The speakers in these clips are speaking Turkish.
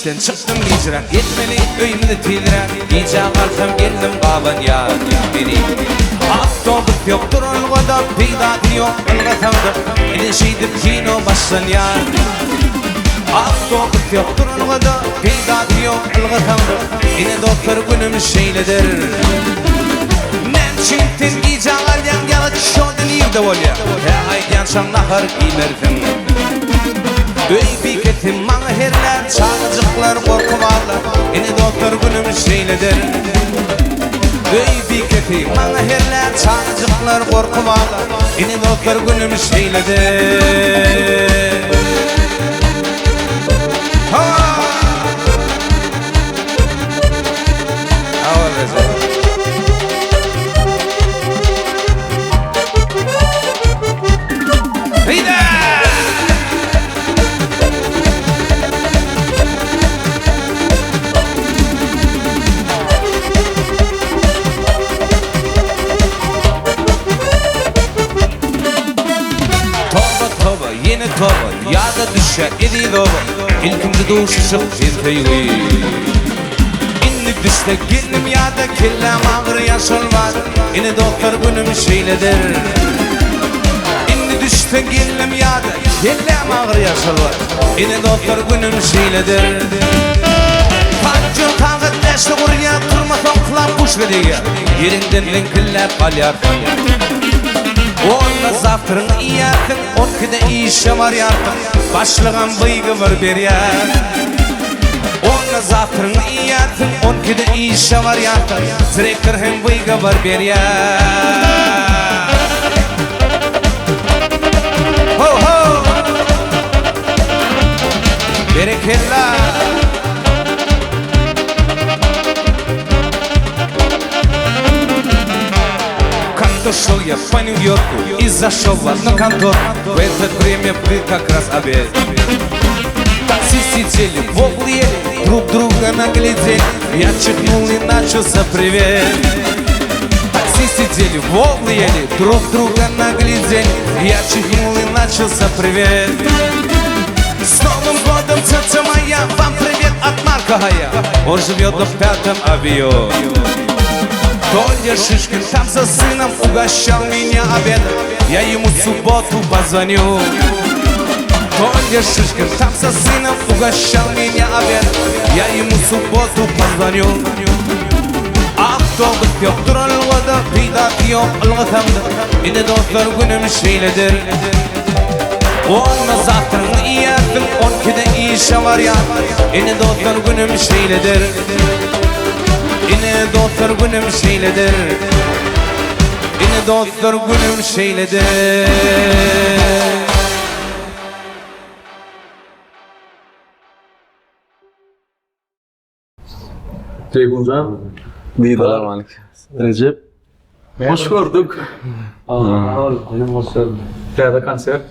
işten çıktım hicran, yetmeli öyümde tilran. Gece kalkam geldim baban ya beni. Avtobus yoktur olgada, peydat yok ılgatamda. Ele şeydir kino başsan ya. Avtobus yoktur olgada, peydat yok ılgatamda. Yine doktor günüm şeyledir. Çintin gece alyan yalı şodun yivde olya. He aydan şan nahar gimerdim. Öy biketim mana herler, çağıcıklar korkup ağlar. Yine doktor günüm şeyledir. Öy biketim mana herler, çağıcıklar korkup ağlar. Yine doktor günüm şeyledir. Yine toba, yada düşer idi doba. İlkimde doğuşuşup bir feyli. İnni düşte geldim yada, kellem ağır yaşılmaz. Yine doktor günüm şeyledir. İnni düşte geldim yada, kellem ağır yaşılmaz. Yine doktor günüm şeyledir. Pancı tağı deşte kurya, durmasan kılar kuş veriyor. Yerinden linkillep alyartan. Onunla zaftırını iyatın, onkide işe var yartın. Başlıgan bıygı var bir yer. Onunla zaftırını iyatın, onkide işe var yartın. Direktör hem bıygı var bir yer. Ho ho! Berekella! Шел я по Нью-Йорку и зашел в одну контору. В это время был как раз обед. Такси сидели, в углу ели, друг друга наглядели. Я чихнул и начался привет. Такси сидели, в углу ели, друг друга наглядели. Я чихнул и начался привет. С Новым годом, тетя моя, вам привет от Марка Гая. Он живет в 5-м авионе. Толя Шишкин там за сыном угощал меня обедом. Я ему в субботу позвоню. Толя Шишкин там за сыном угощал меня обедом. Я ему в субботу позвоню. Avtobus yoktur olgada, peydat yok ılgatamda. Yine dostlar günüm şeyledir. Onunla zaftırını iyatın, 12'de işe var ya. Yine dostlar günüm şeyledir. Yine dostlar günüm şeyledir. Yine dostlar günüm şeyledir. Ceyhuncan, Selam aleyküm. Recep. Hoş gördük. Benim hoş geldin. Nerede konser?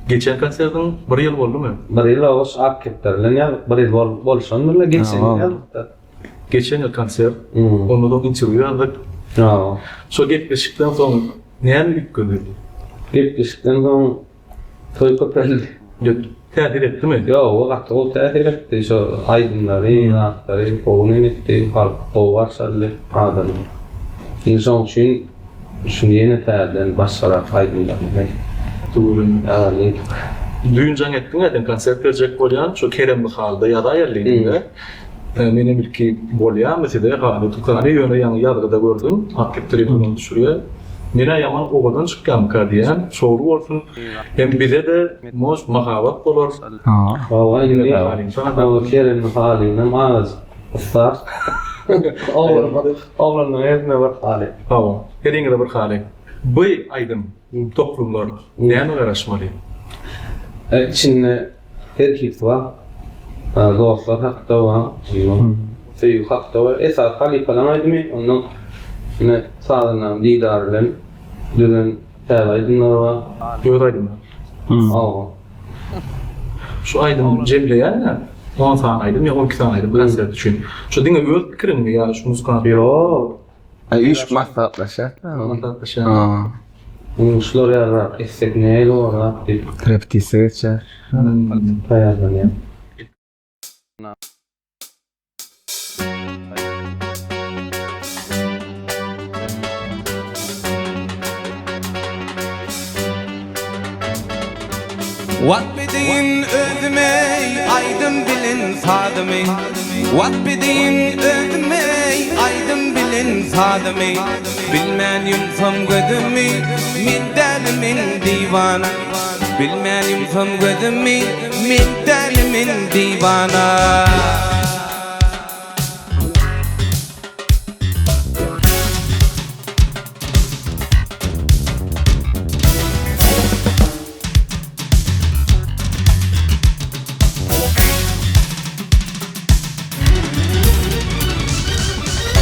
Geçen konserden bir yıl oldu mu? Bir yıl olmuş akiplerle ya bir yıl bolşan birle geçen yıl. Geçen yıl konser. Onu da interview aldık. Şu geçtikten sonra ne ilk gördün? Geçtikten sonra toy köpeldi. Tehdir etti mi? Yo, o vakti o tehdir etti. Şu aydınları, aktarı, kovunun etti. O varsalı adamı. İnsan için şunu yeni tehdirden başlarak aydınları. Doğru. Yani Duyuncan ettin ya, konser verecek bolyan, şu keremli halde ya da ayarlıydı. Benim ilki bolyan, mesela halde tutanı yöne yanı yadırda gördüm. Akipleri bunu düşürüyor. Nene yaman oğadan çıkan kadiyen, soğuru olsun. Hem bize de moş mahavat olur. o aynı keremli halinden ağız ıslar. Oğlanın evine bak hali. Tamam. Herhangi bir hali. Bu aydın toplumlar neyine uğraşmalı? İçinde erkek var, dostlar hakta var, sevgi hakta var. Esas halifalan aydımı, onun sağlanan liderlerin düzen aydınlar var. Yok aydın. Şu aydın cemleyen ne? 10 tane aydın ya 12 tane aydın konser düşün. Şu dinle öz fikrin mi ya şu müzik kanatı? Yok. İş masraflaşar. Şular ya istekneyle olarak Traptisi geçer. hayatlar ya. Wat bideyin ödmey, aydın bilin sadımey. Wat bideyin ödmey, aydın bilin sadımey. Bilmän yumsam gödümi, min delimin divana. Bilmän yumsam gödümi, min delimin divana.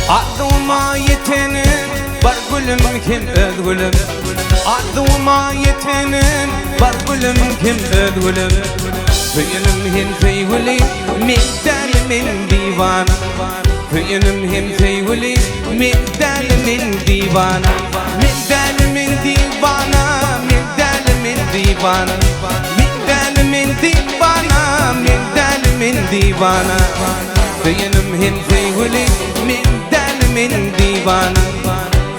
Ardıma yetenim, bar gülüm kim öz gülüm. Ardıma yetenim, bar gülüm kim öz gülüm. Hüyünüm hem sevgili, min delimin divana. Hüyünüm hem sevgili, min delimin divana. Min delimin divana, min delimin divana. Min delimin divana, min delimin divana. Hüyünüm hem sevgili, min delimin divana.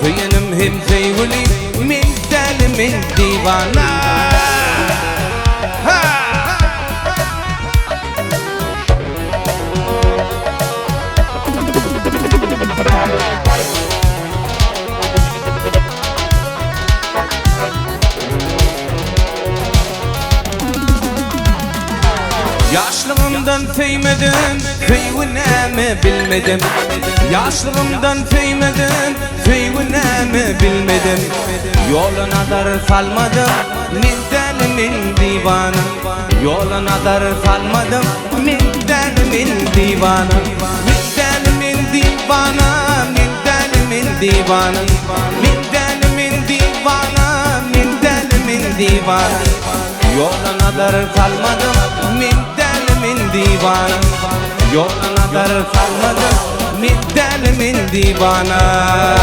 Hüyünüm hem sevgili, min delimin divana. Yaşlığımdan feymedim, feywinemi bilmedim. Yaşlığımdan feymedim, feywinemi bilmedim. Yoluna dar salmadım, min delimin divana. Yoluna dar salmadım, min delimin divana. Min delimin divana, min delimin divana. Min delimin divana, min delimin divana. Yoluna dar salmadım, min delimin divana. Yoluna dar salmadım, min delimin divana.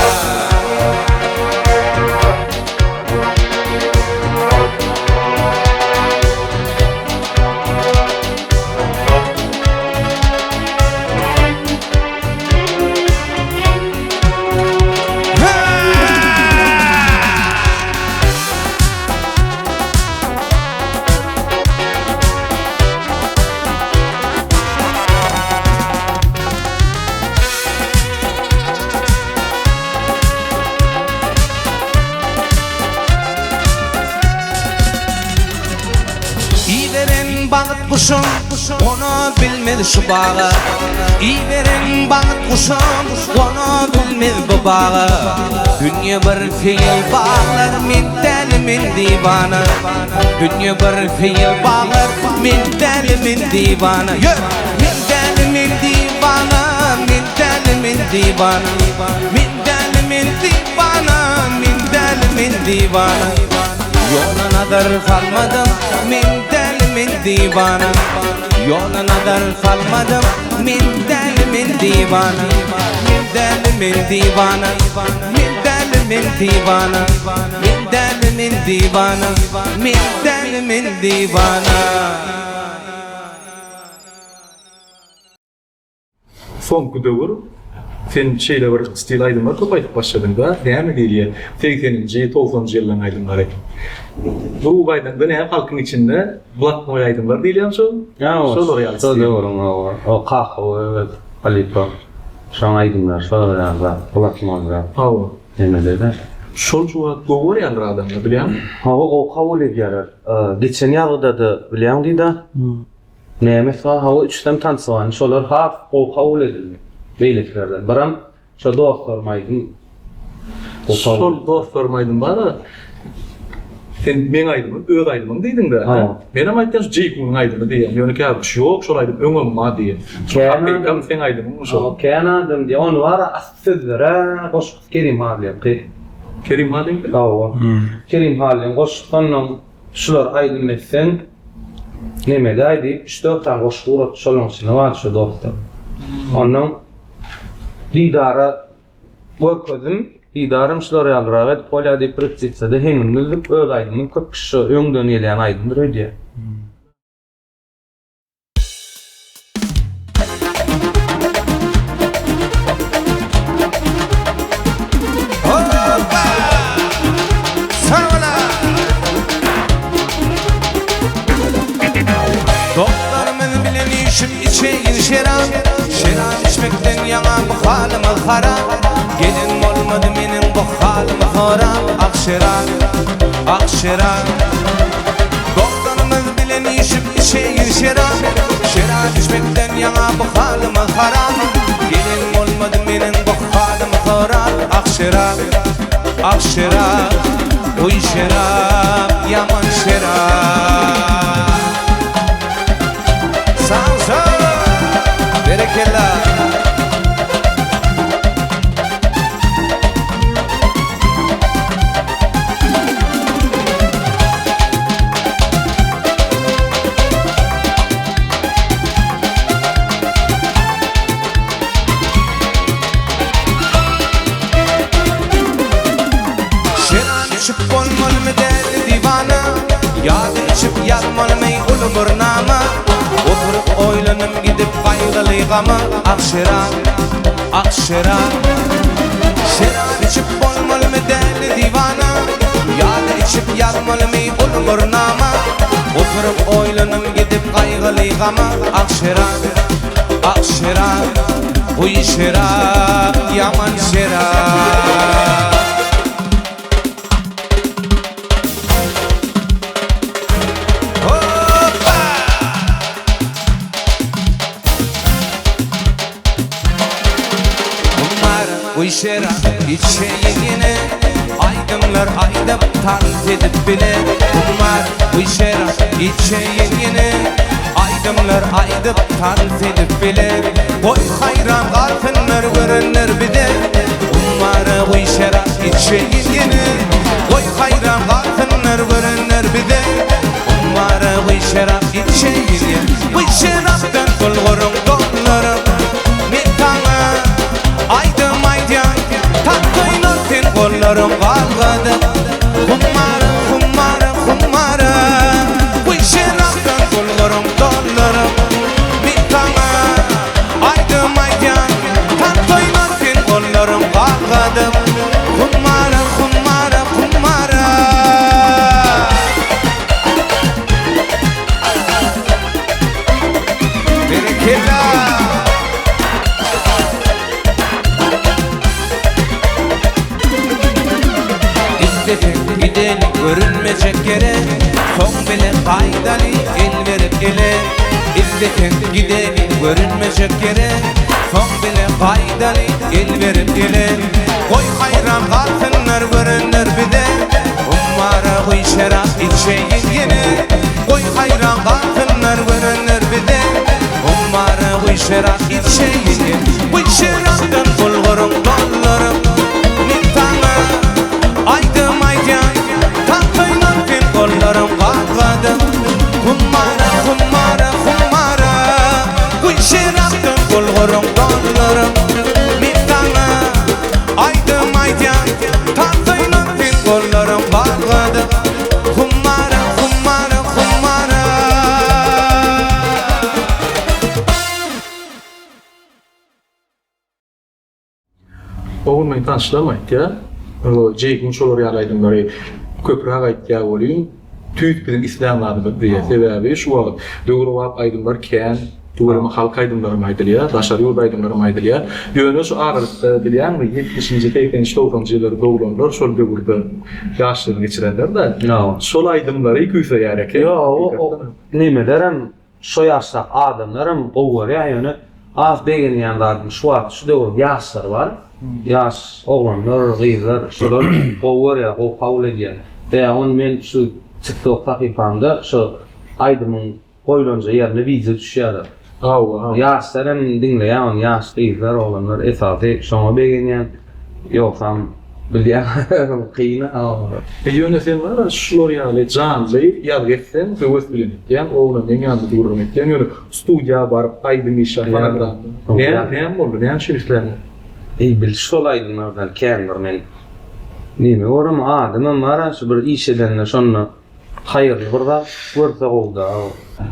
Bağıt kuşum, onu bilmedi şu bağı. İyi verin bağıt kuşum, onu bilmedi bu bağı. Dünya bir fiil bağlar, min delimin divana. Dünya bir fiil bağlar, min delimin divana. Min delimin divana, min delimin divana. Min delimin divana, min delimin divana. Yoluna dar salmadım, min delimin divana. Yoluna dar salmadım, min delimin divana. Min delimin divana, min delimin divana. Min delimin divana, min delimin divana. Son döwür sen şeyle bir stil aydınlar çok aytıp başladın da näme diýýär 80-nji 90-njy ýyllaryň aydınlary. Bu aydınlar näme halkyň içinde Bulat Moy aydınlar diýilýär şol. Şol real stil. O kahve ve Halipa. Şu an aydınlar, şol ýa-da Bulat Moy'da. Hawa. Nemede? Şol şu döwür ýa-da adamlar bilýän. Hawa o kabul edýär. Geçen ýylda da bilýän diýdi. Näme hawa üçden tansawan şolar haf o kabul edildi. Beyliklerden. Baram şu dostlarım aydın. Şol dostlarym aydın bana. Sen men aydymyň, öz aydymyň diýdiň da. Menem aýtdan Jeykun'un aydymy diýen. Ýöne ki şok şol aydym öňüm ma diýen. Hakykatan sen aydymyň şol. Kanadım diýen onu wara assyzlara goşup Kerim Halil. Kerim Halil? Hawa. Kerim Halil goşupdan şular aydym etsen neme daýdy? 3-4 tane goşup şolaň içinde bar şu dostlar. Ondan lidara worközüm lidarym şular ýalyragat polýady pritsipsede heňinlik öz aydymyň köp kişi öňden gelýän aydymdyr diýär. harap. Gelin olmadı menin bu halim harap. Akşera doktorumuz bilen işip işeyir şerap. Şerap içmekten yana bu halim harap. Gelin olmadı menin bu halim harap. Akşera uy şerap yaman şerap. Sağ berekeler. Şıp olmalı mı derdi divana, yad içip yatmalı mı ulumur nama. Oturup oylanım gidip kaygılı gama. Akşera şerap içip olmalı mı derdi divana, yad içip yatmalı mı ulumur nama. Oturup oylanım gidip kaygılı gama. Akşera uy şerap yaman şerap. Uy şerap içeyin yine, aydınlar aydıp tarif edip bile. Uy şerap içeyin yine, aydınlar aydıp tarif edip bile. Oy hayran kalkınlar görenler bir de. Uy şerap içeyin yine, oy hayran kalkınlar görenler bir de. Uy şerap içeyin yine, uy şeraptan bulgurum kollarım mitana. Aydım aydan tatlıynır sen kollarım kalgadı. Kummara bu şeraptan kollarım kollarım mitana. Aydım aydan tatlıynır sen kollarım kalgadı. Kummara berekeler. Gidelim görünmeyecek yere, son bile faydalı el verip ele. İzletin gidelim görünmeyecek yere, son bile faydalı el verip ele. Koy hayran kalkınlar görenler bir de. Uy şerap içeyin yine, koy hayran kalkınlar görenler bir de. Uy şerap içeyin yine, uy şeraptan bulgurum kollarım mitana. Aydım aydan tatlıynır sen kollarım kalgadı. Kummara uy şeraptan bulgurum kollarım mitana. Aydım aydan tatlıynır sen kollarım kalgadı. Kummara Oğulmayı tanışlamaydı ya. Jeykin şolar ýalaýdymlary köprek aýtýar bolýan. Tüýt bilen islamlady diýe sebäbi şu wagt döwrewap aýdymlar kän, döwreme halk aýdymlary aýdylýar, daşary ýol aýdymlary aýdylýar. Ýöne şu aralykda bilýärmi 70-nji 80-nji ýyllarda dowlanlar şol döwürde ýaşlygyny geçirenler de. Şol aýdymlary küýse ýarek. O nime derem şo ýaşda adamlarym gowgary ýöne az degen ýanlarym şu wagt şu döwür ýaşlar bar. Yaş oğlanlar, gıylar, şular gowgary gow kabul edýär. On men şu TikTok tapypamda şu aýdymyň goýlanja ýerine wize düşýär. Ýaşlarym dinleýän, ýaş gıylar, oğlanlar esasy şoňa begenýän. Ýoksam bilýär kıyna. Ýöne sen var şular ýaly janly ýad getsen söwes bilen etýän oğlan ýandy durrum etýän ýöne studiýa baryp aýdym işe falan. Näme boldy? Näme şeýler? Bil şol aýdymlardan kändir men. Nime oram adamym bar, şu bir iş edenler şonu haýyrly burada görse bolda.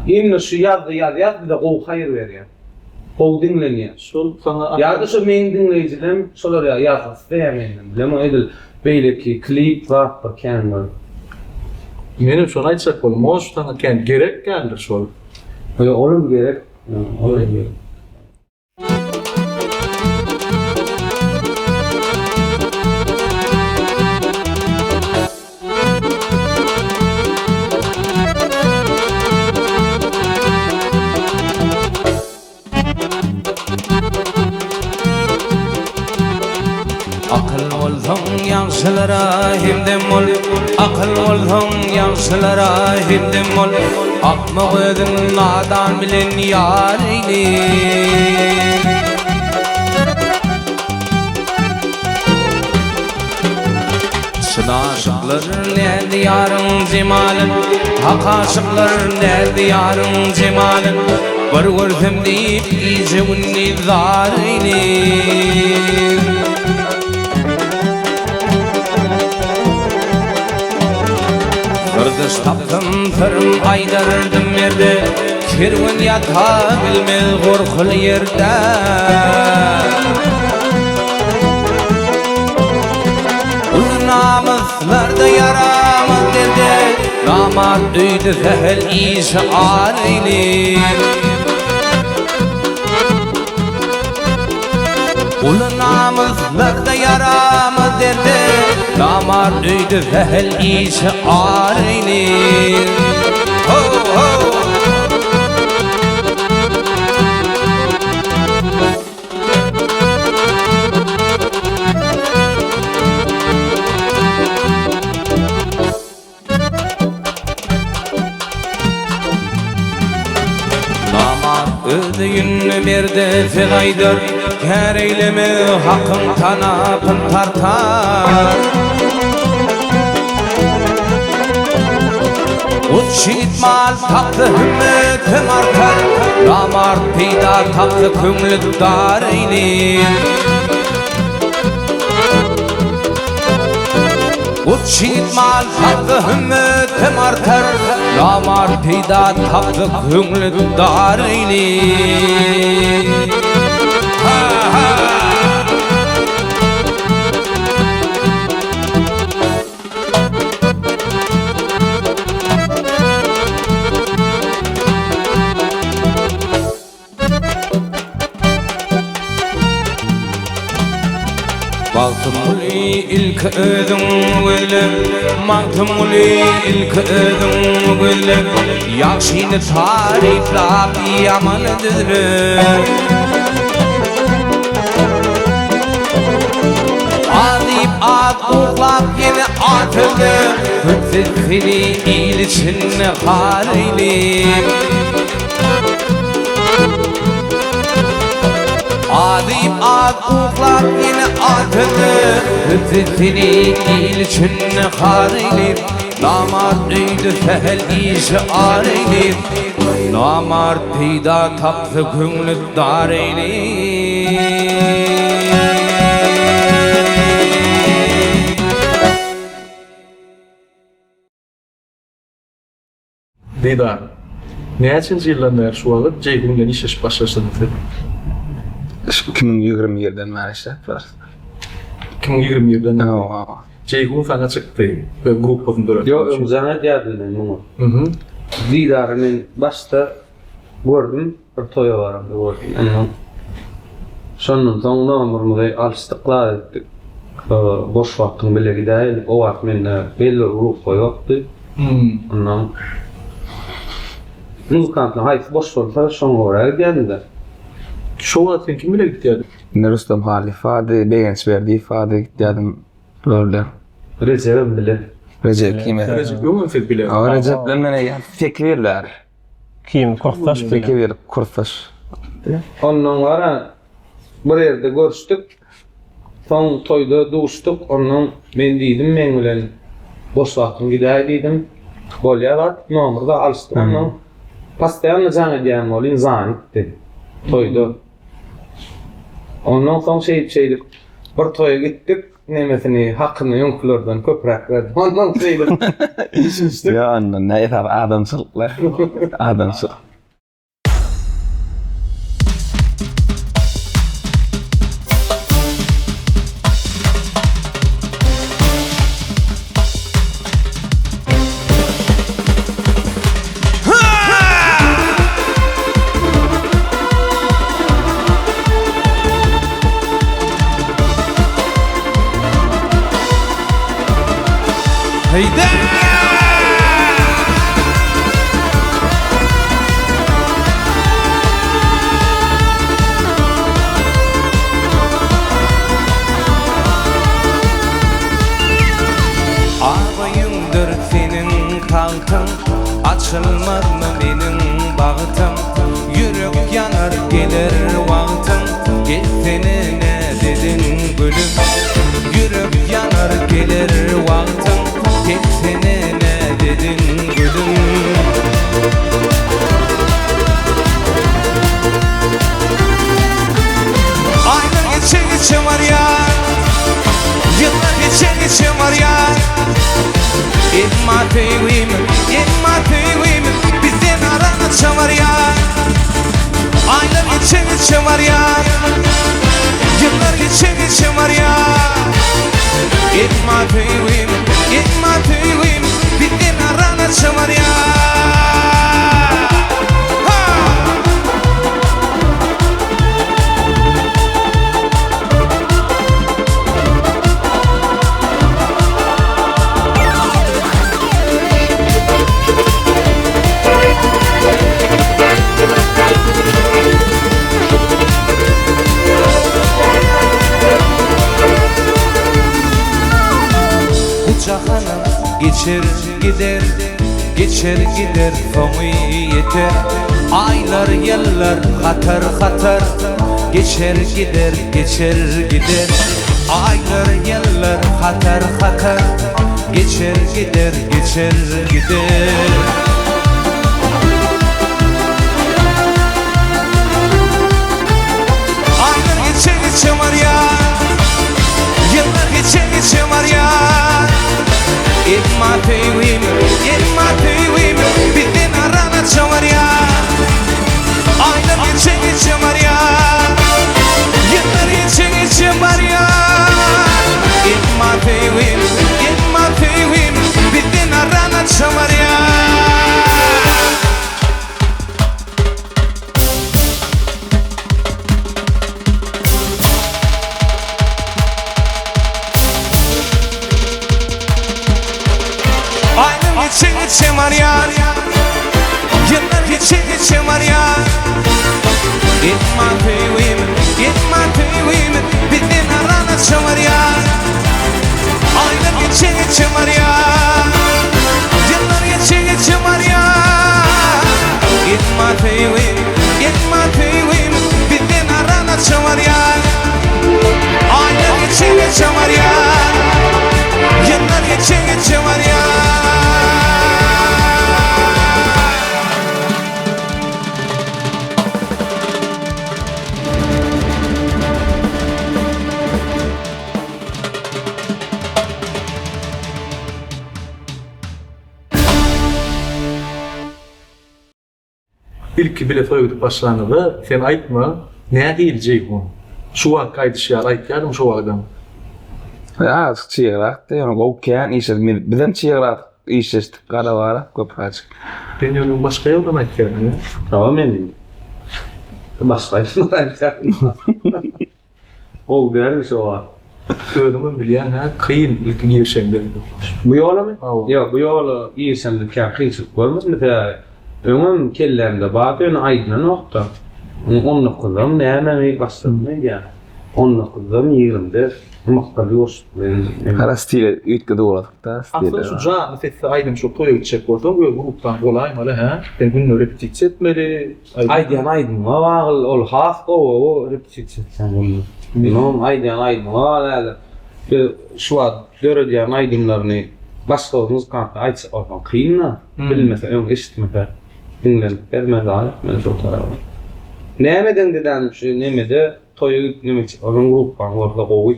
Indi şu ýazdy bir de gow haýyr berýär. Gow dinlenýär. Şol sana ýa-da şu men dinleýijilerim şolar ýazdy isleýärmen. Bilemem edil beýleki klip bar bir kändir. Menim şonu aýtsak bolmaz, sana kän gerek geldi şol. Olum gerek. Olum gerek. bolsaň ýagşylara hemdem bol, akıl bolsaň ýagşylara hemdem bol. Akmak özüň nadan bilen ýar eýli. Şınaşıklar nerede yarın cemalin, hak aşıklar nerede yarın cemalin. Bir görsem deyip iyice unni zar eyler. Kırdış taptım fırım aydarırdım yerde, kervan yata bilmez korkul yerde. Namazlarda yaramaz derdi, namaz öydü zehel işi ağrıylı. Ulu namazlarda yaramaz derdi, namaz öydü zehel işi ağrıylı. Ho ho! Ödüğünü berde fedaydır, kâr eyleme hakkın tanapın tartar. Uçşit mal taptı hümmetim artar, namart peyda taptı kümlü dar eyleyim. Uçşit mal taptı hümmetim artar, namart peyda taptı kümlü dar eyleyim. Ha ha! Baktım uli ilk ödüm güllüm, baktım uli ilk ödüm güllüm. Yakşini tariflap yaman düzlüm. Adip ad uğlap yine atıldı, hützitfili il için hareylim. Adip ad uğlap yine atıldı, hützitfili il için hareylim. Namart öydü fehel işi ağreylim, namart peyda taptı künlü dar eylim. Didar, näçinji ýyldan bäri şu wagt Jeýgundan işleş başlaşdyňyz? 2020-den bäri işläp 2020-den. bar. Jeýgun sana çykdy we grup bolundur. Yo, öňjäne diýärdiler muňa. Mhm. Didary men başta gördüm, bir toýa baranda gördüm. Ondan şondan soň nomurmuzy alşdyklar etdik. Boş wagtyň bile gidäýlik. O wagt mende belli grup ýokdy. Ondan muzikantlar haýsy boş bolsa şoňa görä geldi. Şu wagt sen kim bilen gitýärdi? Rustam Halifady, Begenç berdi ifade gitdim. Rollar. Recep bile. Recep kime? Recep ýokmy sen bilen? Ama Recep bilen mene fikirler. Kim Korktaş Fikir kurtaş. Ondan gara bir ýerde görüşdük. Soň toýda duşduk. Ondan men diýdim men bilen boş wagtym gidäýdi diýdim. Bolýar, nomurda alşdyk. Ondan pastaýan jaňa diýen bolyn zanitdi. Toýda. Ondan soň şeydik. Bir toýa gitdik. Nemesini hakkını yonklardan köprek verdim. Ondan şeydim. Ya annan ne ýeter adamçylyklar. Adamçylyk. Heyde! açılmaz mı benim bağıtım? Yürek yanar gelir vaqtım, gittiğini ne dedin gülüm? Yürek yanar gelir vaqtım, gittiğini ne dedin gülüm? Aylar geçe var ya, yıllar geçe var ya. İnma teyvim, bizden arana çavar ya. Aylar geçe var ya, yıllar geçe var ya. İnma teyvim, bizden arana çavar ya. Cahanım geçer gider, geçer gider, sonu yeter. Aylar yıllar hatar, geçer gider, geçer gider. Aylar yıllar hatar, geçer gider, geçer gider. Aylar geçe var ya, yıllar geçe var ya. İnma teyvim, bizden arana çavar ya. Aylar geçe var ya, yıllar geçe var ya. İnma teyvim, bizden arana çavar ya. Geçe var ya, yıllar geçe var ya. İnma teyvim, bizden arana çavar ya. Aylar geçe var ya, yıllar geçe var ya. İnma teyvim, bizden arana çavar ya. Aylar geçe var ya, yıllar geçe var ya. İlk bilet öýdüp başlanýandy. Sen aýtma, näme diýiljek bu? Şu wagt aýdyşýar aýtýarym şu wagtdan. Ja, çyrak da yani gokan işe bizden çyrak işe qara bara köp açık. Ben ýöne başga ýoldan aýtýarym. Tamam men. Başlayalım. Ol der şu var. Ödümü bilýän ha kıyın ilk girişende. Bu yola mı? Aw. Yok bu yola iyi sen de kıyıcık görmez mi? Ömüm kellerinde bakıyorum aydın nokta. Onunla kullanım neyme bastım ne ya? Onunla kullanım yerimde. Maktabi olsun. Qara stil ütke doğradık da stil. Aslında şu can nefesi aydın şu toya gidecek olsam böyle gruptan kolaymalı ha. Ben günü repetiç etmeli. Aydın var ol has o repetiç etsen. Bilmem aydın var. Şu an göreceğim aydınlarını başkasınız kanka ayç olmak kıyın bilmese ön işitmese dinlen vermez alet ben çok tarafı. Nemeden deden şu nemede toyu nemek onun gruptan orada koy.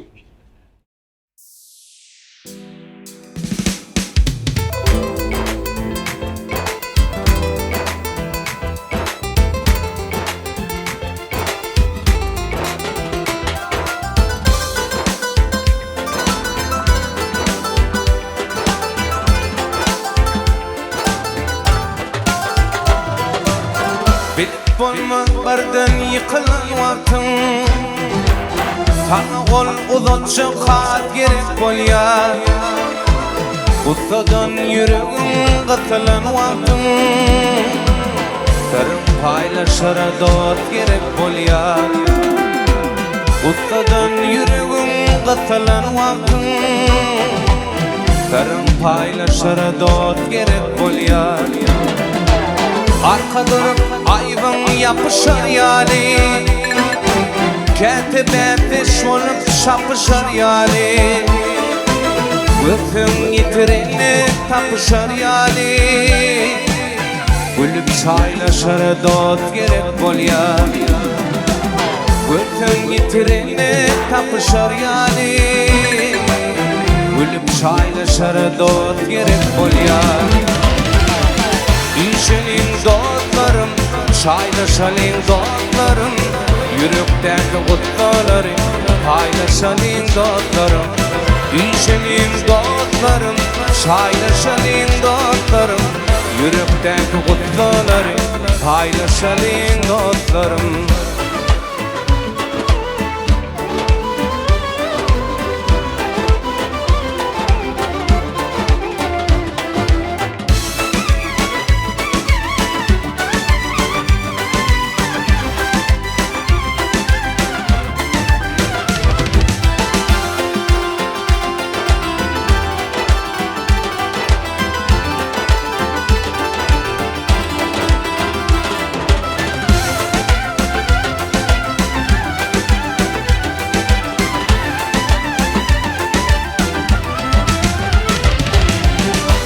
Bolmaz bardan yıkılan vaktim, sana kol uzatça kağıt gerek bolya. Ustadan yüreğim kıtılan vaktim, sarım paylaşara dot gerek bolya. Ustadan yüreğim kıtılan vaktim, sarım paylaşara dot gerek bolya. Arka dönüp ayvın yapışar yani, Ketibe fiş olup şapışar yani, Öpün yitirini tapışar yani, Gülüp çaylaşar dost gerek bolya. Öpün yitirini tapışar yani, Gülüp çaylaşar dost gerek bolya. İşinin dostlarım, çaylaşalım dostlarım, Yürekteki kutluları paylaşalım dostlarım. İşinin dostlarım, çaylaşalım dostlarım, Yürekteki kutluları paylaşalım dostlarım.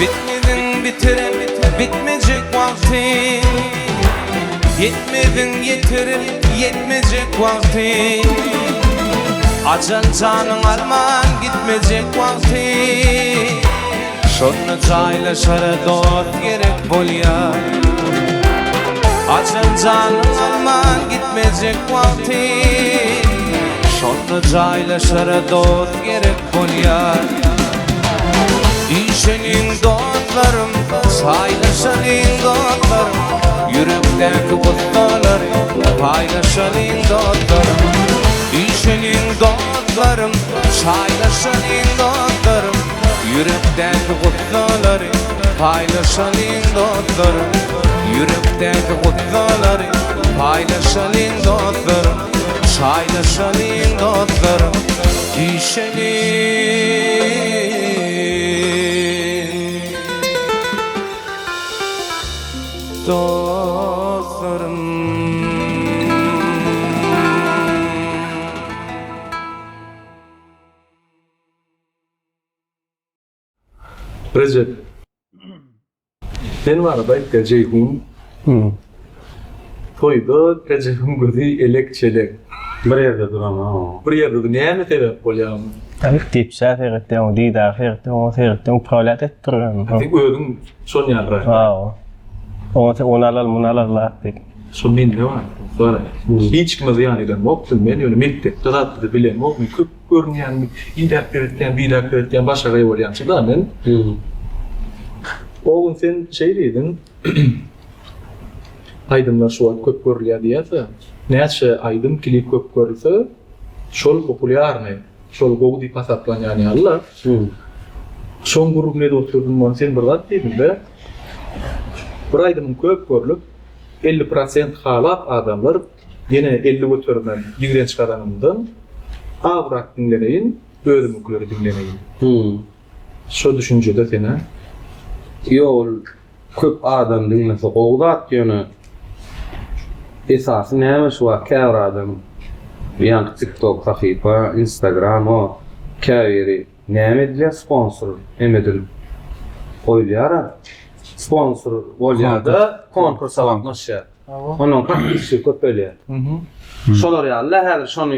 Bitmedin bitirip bitmeyecek vaktin, Yetmedin yitirip yetmeyecek vaktin, Acel canın alman gitmeyecek vaktin, Şonu çaylaşar dost gerek bolya. Acel canın alman gitmeyecek vaktin, Şonu çaylaşar dost gerek bolya. İşinin dostlarım, çaylaşalım dostlarım, Yürekteki kutluları paylaşalım dostlarım. İşinin dostlarım, çaylaşalım dostlarım, Yürekteki kutluları paylaşalım dostlarım. Yürekteki kutluları paylaşalım dostlarım, çaylaşalım dostlarım. İşinin dostlarım. Recep. Benim arada Ceyhun. Toyda Recep'in gözü elek çelek. Bir yerde duran ha. Bir yerde näme sebep bolýar? Tip şäherette o diýdi, herette o herette o pralat etdirgen. Tek özüň son ýarra. Wow. Onalal munalar latdyk. Son mende var. Sonra hiç kimse yani den mok men ýöne mektepde zatdy bilen mok men köp görnýän, interpretleyen, birakretleyen başga gaý bolýan çyda men. O gün sen şey diýdin. Aydınlar şu an köp görülýär diýäse. Näçe aydın klip köp görülse, şol populýarny, şol gowdy pasaplanýan ýalylar. Şoň grubuna oturdum, sen bir zat diýdin de. Bir aydymyň köp görülüp 50% halap adamlar yine 50 götürmen ýigren çykaranyndan awrak dinleneýin, özümükleri dinleneýin. Şo düşünjede sene Yol köp adam dinlese gowdat ýöne esasy näme şu käwr adam ýa-ni TikTok, Sahifa, Instagram o käwri näme diýär sponsor emedil goýýar. Sponsor bolýarda konkurs alanyşýar. Onuň patpisçy köp bolýar. Şolar ýaly her şonu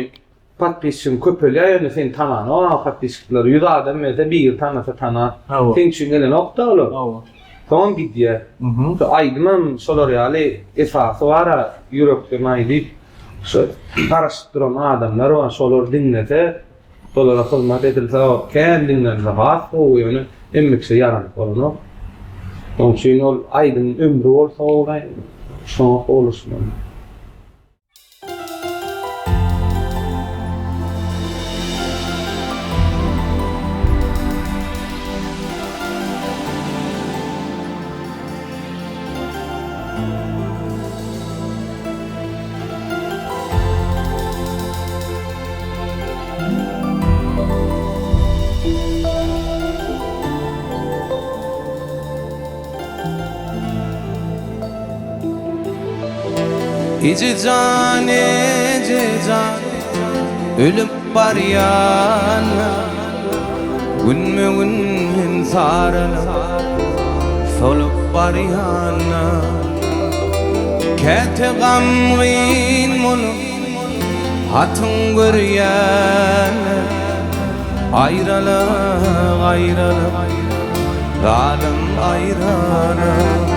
patpisçy köp bolýar, ýöne sen tanan, o patpisçiler 100 adam meze bir tanasa tanar. Sen üçin gelen nokta bolor. Son gidýär. Aýdymam şolar ýaly esasy bara ýürekde maýlyp şu garaşdyran adamlar var, şolar dinlese, şolara hyzmat edilse, kendinden rahat o ýöne emmekçe ýaranyp bolýar. Onun için ol aydın ömrü olsa olay, şoňa olursun. Ecican ecican ölüp baryanna Günme gün sarılıp solup baryanna Kete gamgin mulu hatın göryanna Ayrılık ayrılık zalim ayrılık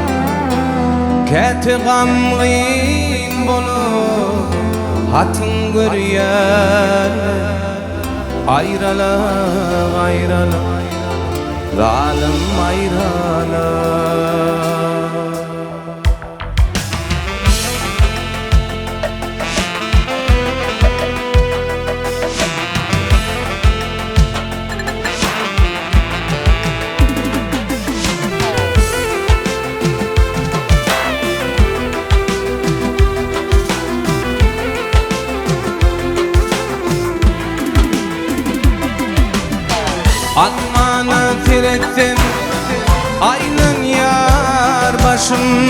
Kete gamgin bulup hatın göryanna Ayrılık ayrılık zalim ayrılık Atmanı tirettim aynen yar başım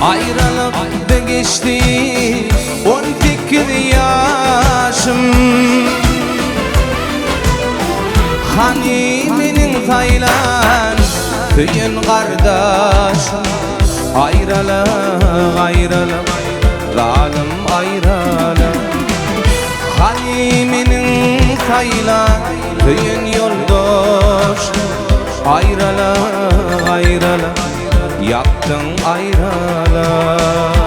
Ayrılıp da geçti 18 yaşım Hani benim saylan köyün kardeşim Ayrılık ayrılık zalim ayrılık Hani benim saylan köyün yoldaş Ayrılık ayrılık yaptın ayrılık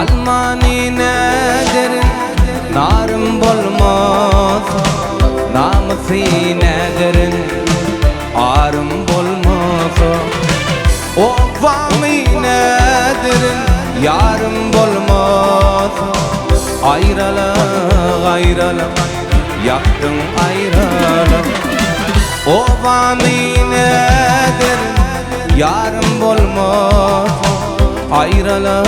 Almani nederin narım bolmaz Namısı nederin arım bolmaz Ovami nederin yarım bolmaz Ayrılık ayrılık yaptın ayrılık Ovami nederin yarım bolmaz Ayrılık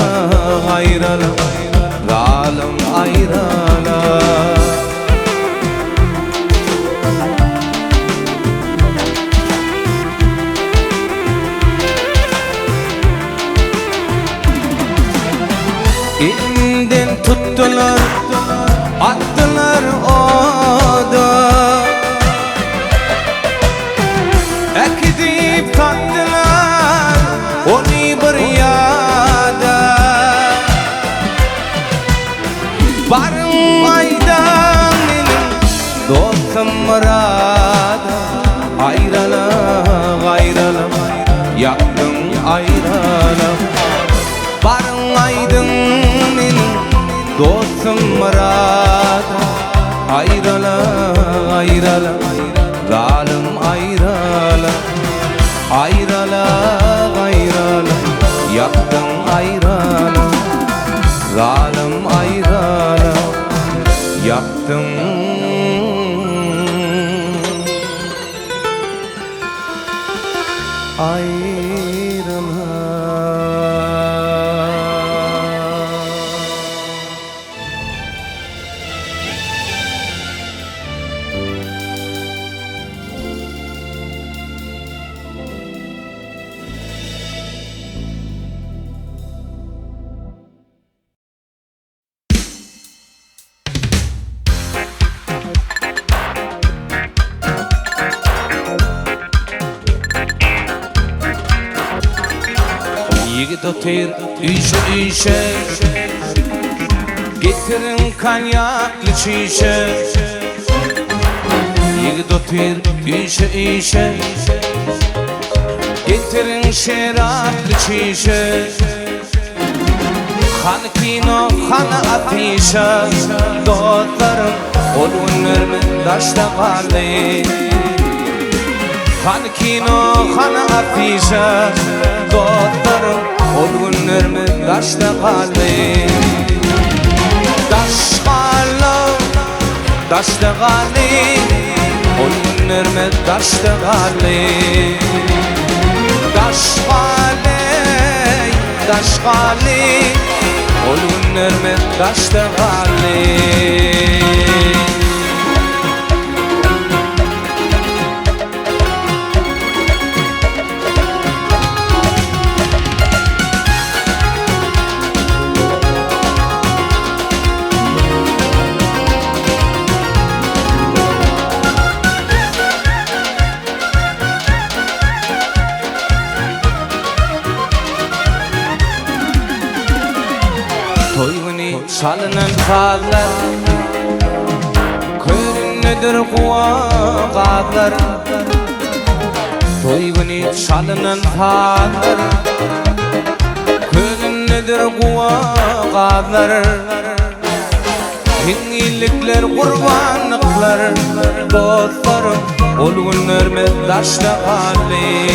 ayrılık zalim ayrılık Elimden tuttular attılar oda Ekidip tattılar onu bir yada Barın aydan benim dostum murada Ayrılık ayrılık yaptım ayrılık Barın aydın benim dostum murada Ayrılık ayrılık zalim ayrılık Ayrılık ayrılık yaptım ayrılık Zalim ayrılık yaptım ayrılık Yigit otur işe getirin kanyaklı şişe Yigit otur işe getirin şaraplı şişe Han kino han afişe dostlarım olunlarımın daşta kaldı Han kino han afişe dostlarım olunlarımın daşta kaldı Daş kaldı ol günlerime daşta gali. Daş gali, ol günlerime daşta gali. Toyuni çalınan fazlar, körünnedir kuva qadlar. Toyuni çalınan fazlar, körünnedir kuva qadlar. Hingilikler, kurbanlıklar, dostlarım, ol günlerime daşta gali.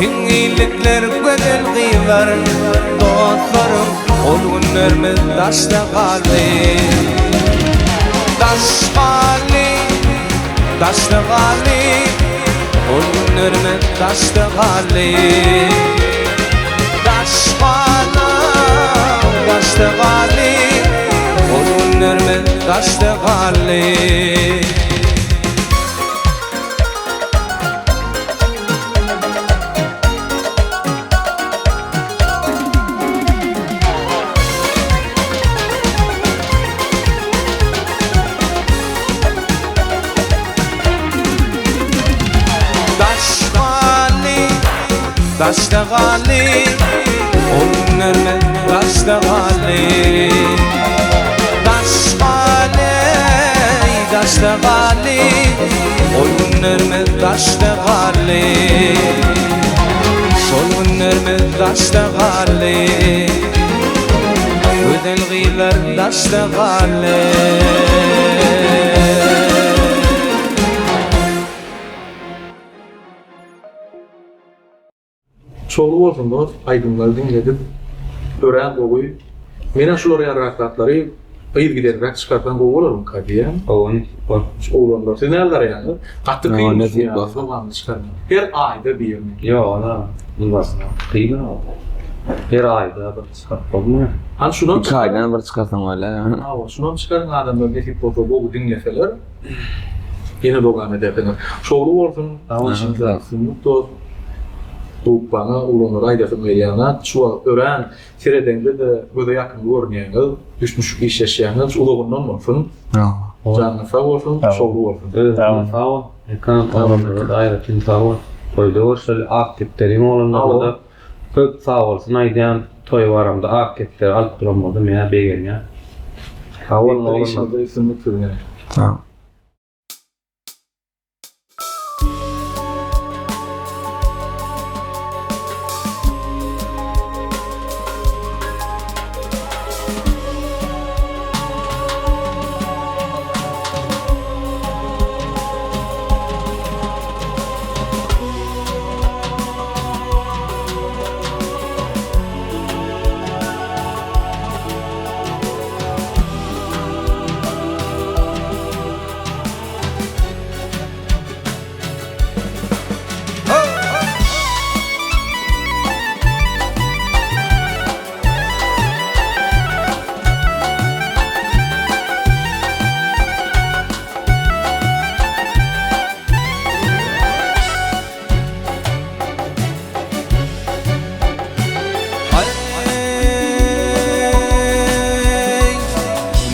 Hingilikler, güzel kıyılar, dostlarım, ol günlerime daşta gali. Daş gali, ol günlerime daşta gali. Daşta gali, ol günlerime daşta gali. Daşta gali, ol günlerime daşta gali. Daşta gali, ol günlerime daşta gali. Şol günlerime daşta gali. Güzel gıylar daşta gali. Çoğulu bolsun dost, aydınları dinledip, ören goguy. Mena şular yarraklatları ayır giderek çıkartan gogu olur mu kadiye? Oğun var. Oğlanlar, siz neler yani? Katı Ne kıymış diyeyim, ya, bak. zamanlı çıkarma. Her ayda bir yemek. Yo ana. Var. Kıyma. Her ayda bir çıkartmam mı? Hani şundan 2 aydan bir çıkarsan öyle yani. Şundan çıkarın adamlar ne tip foto gogu dinleseler. Yine dogan ederler. Çoğulu bolsun, Tamam, işin tamam. sınıf dost. Bu bana ulanır aydasın meydana, şu öğren, Siredeng'de de böyle yakın görmeyenler, düşmüş iş yaşayanlar, uluğundan olsun, canlı sağ olsun, Tamam. çoğulu olsun. Evet, Tamam. sağ ol. Ekran tamamdır. Ayrıca sağ ol. Koyduğu şöyle aktiflerim olanlar da çok sağ olsun. Aydan toy varamda aktifler alt duramadım ya begen ya. Sağ olun oğlum. İşinde isimli türü yani. Tamam.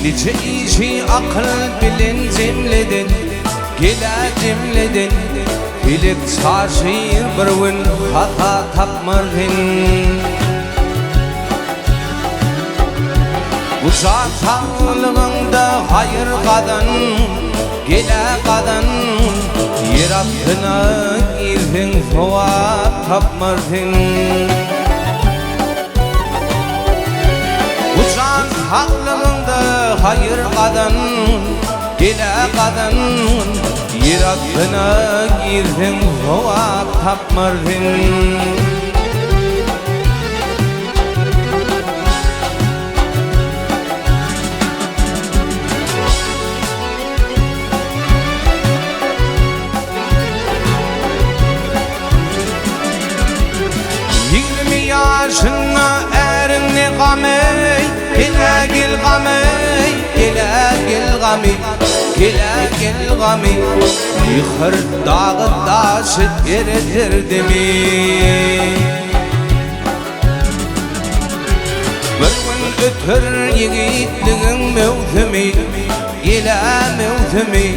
Nice işi akıl bilin cimledin, gele cimledin. Bilik çarşıyır bir gün hata tapmırdın. Uçak sağlığında hayır kadın, gele kadın. Yer altına girdin soğuk tapmırdın. Uçan haklımında hayır kadın, gele kadın. Yer altına girdin soğuk tapmırdın. başına erini gamey Gila gil gamey Gila gil gamey Gila gil gamey Yıkır dağı taşı eridir mi Bir gün ötür yiğitliğin mevsimi Gila mevsimi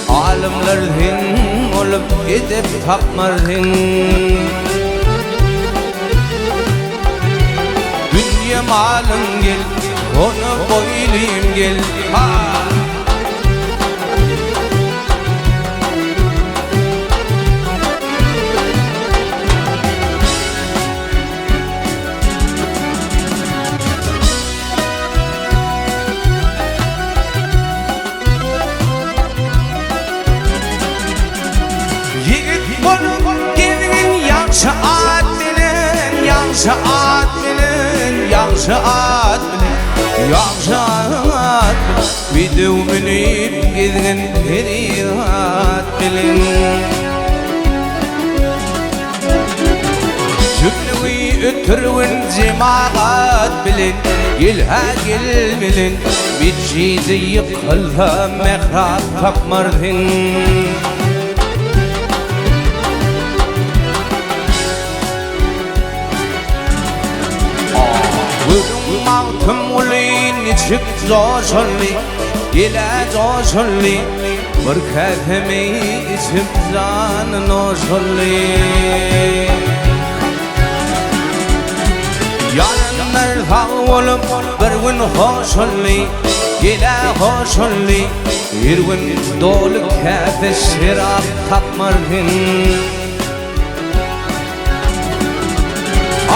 Alimlerden olup gidip tapmardın Dünya malın gel, onu boylayayım gel ha. Yaxşı at bilen, yaxşı at bilen, yaxşı at bilen, yaxşı at bilen Videv minip gizgin feriyat bilen Cümlevi ötürün cemaat bilen, gilha gil bilen Bir şeydi yıkılsa mehrab tapmardın Mağtım ulin içip zoşulli Gila zoşulli Bir kefemi içip zanın oşulli Yanlar sağ olup bir gün hoşulli Gila hoşulli Bir gün dolu kefe şirap tapmardın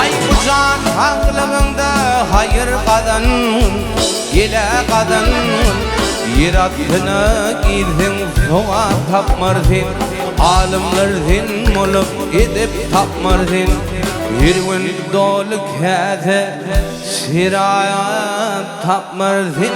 Ay ucan hağlığında hayır kadın Gila kadın Yirattına gidin soğa tapmardın Alimlerden olup gidip tapmardın Bir gün dolu kâze şiraya tapmardın